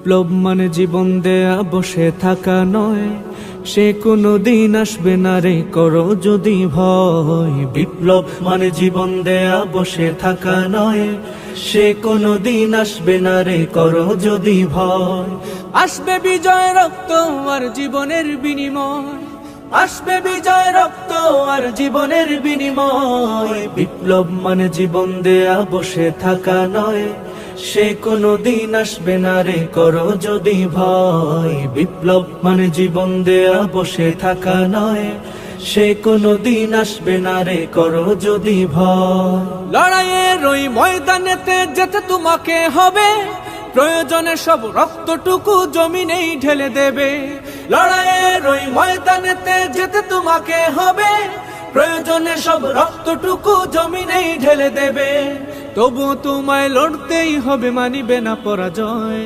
বিপ্লব মানে জীবন দেয়া বসে থাকা নয়, সে কোনো দিন আসবে না রে করো যদি ভয়। বিপ্লব মানে জীবন দেয়া বসে থাকা নয়, সে কোনো দিন আসবে না রে করো যদি ভয়। আসবে বিজয় রক্ত আর জীবনের বিনিময়, আসবে বিজয় রক্ত আর জীবনের বিনিময়। বিপ্লব মানে জীবন দেয়া বসে থাকা নয়, সে কোনো দিন আসবে না রে করো যদি ভয়। বিপ্লব মানে জীবন দেয়া বসে থাকা নয়, সে কোনো দিন আসবে না রে করো যদি ভয়। লড়াইয়ের ওই ময়দানেতে যেতে তোমাকে হবে, প্রয়োজনে সব রক্তটুকু জমিনেই ঢেলে দেবে। লড়াইয়ের ওই ময়দানেতে যেতে তোমাকে হবে, প্রয়োজনে সব রক্তটুকু জমিনেই ঢেলে দেবে। তবু তোমায় লড়তেই হবে, মানিবে না পরাজয়।